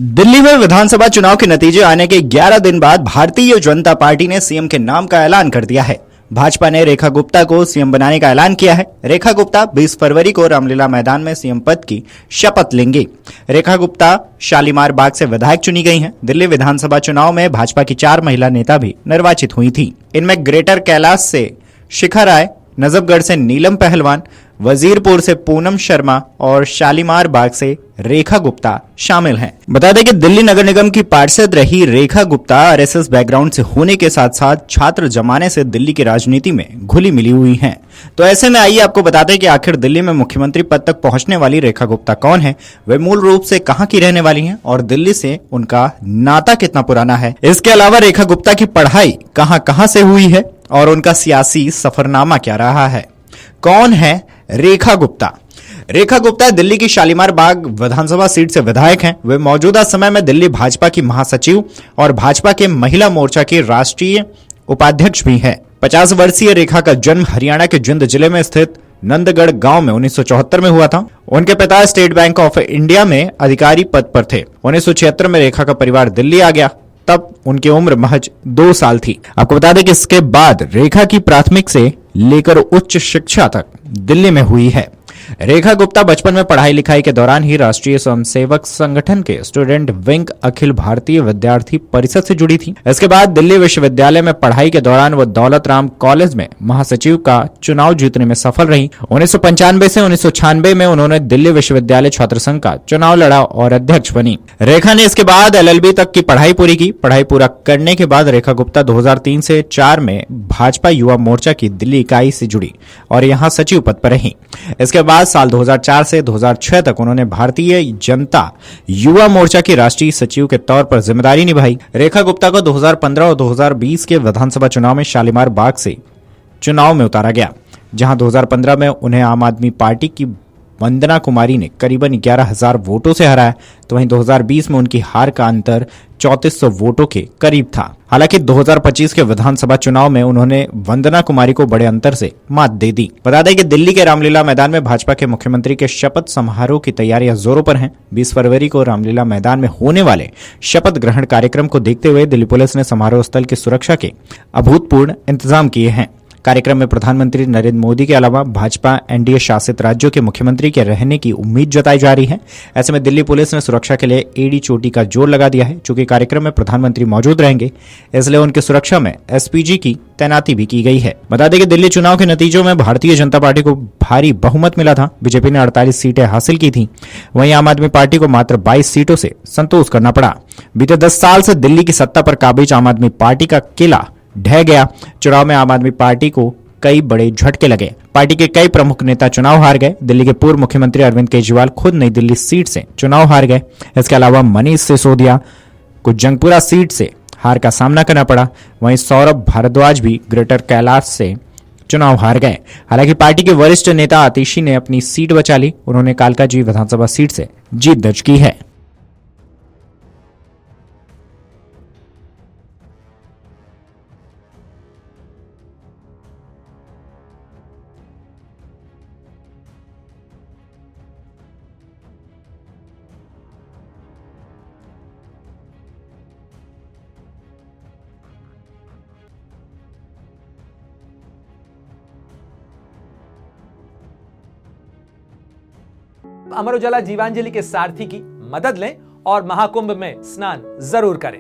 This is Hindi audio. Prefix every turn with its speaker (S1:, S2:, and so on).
S1: दिल्ली में विधानसभा चुनाव के नतीजे आने के 11 दिन बाद भारतीय जनता पार्टी ने सीएम के नाम का ऐलान कर दिया है। भाजपा ने रेखा गुप्ता को सीएम बनाने का ऐलान किया है। रेखा गुप्ता 20 फरवरी को रामलीला मैदान में सीएम पद की शपथ लेंगी। रेखा गुप्ता शालीमार बाग से विधायक चुनी गई हैं। दिल्ली विधानसभा चुनाव में भाजपा की 4 महिला नेता भी निर्वाचित हुई थी। इनमें ग्रेटर कैलाश से शिखा राय, नजफगढ़ से नीलम पहलवान, वजीरपुर से पूनम शर्मा और शालीमार बाग से रेखा गुप्ता शामिल हैं। बता दें कि दिल्ली नगर निगम की पार्षद रही रेखा गुप्ता आरएसएस बैकग्राउंड से होने के साथ साथ छात्र जमाने से दिल्ली की राजनीति में घुली मिली हुई हैं। तो ऐसे में आइए आपको बताते हैं कि आखिर दिल्ली में मुख्यमंत्री पद तक पहुंचने वाली रेखा गुप्ता कौन है, वे मूल रूप से कहां की रहने वाली हैं और दिल्ली से उनका नाता कितना पुराना है। इसके अलावा रेखा गुप्ता की पढ़ाई कहां से हुई है और उनका सियासी सफरनामा क्या रहा है। कौन है रेखा गुप्ता? रेखा गुप्ता दिल्ली की शालीमार बाग विधानसभा सीट से विधायक हैं। वे मौजूदा समय में दिल्ली भाजपा की महासचिव और भाजपा के महिला मोर्चा की राष्ट्रीय उपाध्यक्ष भी हैं। 50 वर्षीय रेखा का जन्म हरियाणा के जिंद जिले में स्थित नंदगढ़ गांव में 1974 में हुआ था। उनके पिता स्टेट बैंक ऑफ इंडिया में अधिकारी पद पर थे। 1976 में रेखा का परिवार दिल्ली आ गया, तब उनकी उम्र महज 2 साल थी। आपको बता दें कि इसके बाद रेखा की प्राथमिक से लेकर उच्च शिक्षा तक दिल्ली में हुई है। रेखा गुप्ता बचपन में पढ़ाई लिखाई के दौरान ही राष्ट्रीय स्वयंसेवक संगठन के स्टूडेंट विंग अखिल भारतीय विद्यार्थी परिषद से जुड़ी थी। इसके बाद दिल्ली विश्वविद्यालय में पढ़ाई के दौरान वो दौलत राम कॉलेज में महासचिव का चुनाव जीतने में सफल रही। 1995 से 1996 में उन्होंने दिल्ली विश्वविद्यालय छात्र संघ का चुनाव लड़ा और अध्यक्ष बनी। रेखा ने इसके बाद LLB तक की पढ़ाई पूरी की। पढ़ाई पूरा करने के बाद रेखा गुप्ता 2003 से 4 में भाजपा युवा मोर्चा की दिल्ली इकाई से जुड़ी और यहां सचिव पद पर रही। इसके बाद साल 2004 से 2006 तक उन्होंने भारतीय जनता युवा मोर्चा की राष्ट्रीय सचिव के तौर पर जिम्मेदारी निभाई। रेखा गुप्ता को 2015 और 2020 के विधानसभा चुनाव में शालीमार बाग से चुनाव में उतारा गया, जहां 2015 में उन्हें आम आदमी पार्टी की वंदना कुमारी ने करीबन 11,000 वोटों से हराया, तो वहीं 2020 में उनकी हार का अंतर 3400 वोटों के करीब था। हालांकि 2025 के विधानसभा चुनाव में उन्होंने वंदना कुमारी को बड़े अंतर से मात दे दी। बता दें कि दिल्ली के रामलीला मैदान में भाजपा के मुख्यमंत्री के शपथ समारोह की तैयारियां जोरों पर हैं। 20 फरवरी को रामलीला मैदान में होने वाले शपथ ग्रहण कार्यक्रम को देखते हुए दिल्ली पुलिस ने समारोह स्थल की सुरक्षा के अभूतपूर्व इंतजाम किए हैं। कार्यक्रम में प्रधानमंत्री नरेंद्र मोदी के अलावा भाजपा एनडीए शासित राज्यों के मुख्यमंत्री के रहने की उम्मीद जताई जा रही है। ऐसे में दिल्ली पुलिस ने सुरक्षा के लिए एड़ी चोटी का जोर लगा दिया है। चूंकि कार्यक्रम में प्रधानमंत्री मौजूद रहेंगे, इसलिए उनकी सुरक्षा में एसपीजी की तैनाती भी की गई है। बता दें कि दिल्ली चुनाव के नतीजों में भारतीय जनता पार्टी को भारी बहुमत मिला था। बीजेपी ने 48 सीटें हासिल की थी, वहीं आम आदमी पार्टी को मात्र 22 सीटों से संतोष करना पड़ा। बीते 10 साल से दिल्ली की सत्ता पर काबिज आम आदमी पार्टी का किला ढह गया। चुनाव में आम आदमी पार्टी को कई बड़े झटके लगे। पार्टी के कई प्रमुख नेता चुनाव हार गए। दिल्ली के पूर्व मुख्यमंत्री अरविंद केजरीवाल खुद नई दिल्ली सीट से चुनाव हार गए। इसके अलावा मनीष सिसोदिया को जंगपुरा सीट से हार का सामना करना पड़ा। वहीं सौरभ भारद्वाज भी ग्रेटर कैलाश से चुनाव हार गए। हालांकि पार्टी के वरिष्ठ नेता आतिशी ने अपनी सीट बचा ली। उन्होंने कालकाजी विधानसभा सीट से जीत दर्ज की है।
S2: अमर उजाला जीवांजलि के सारथी की मदद लें और महाकुंभ में स्नान जरूर करें।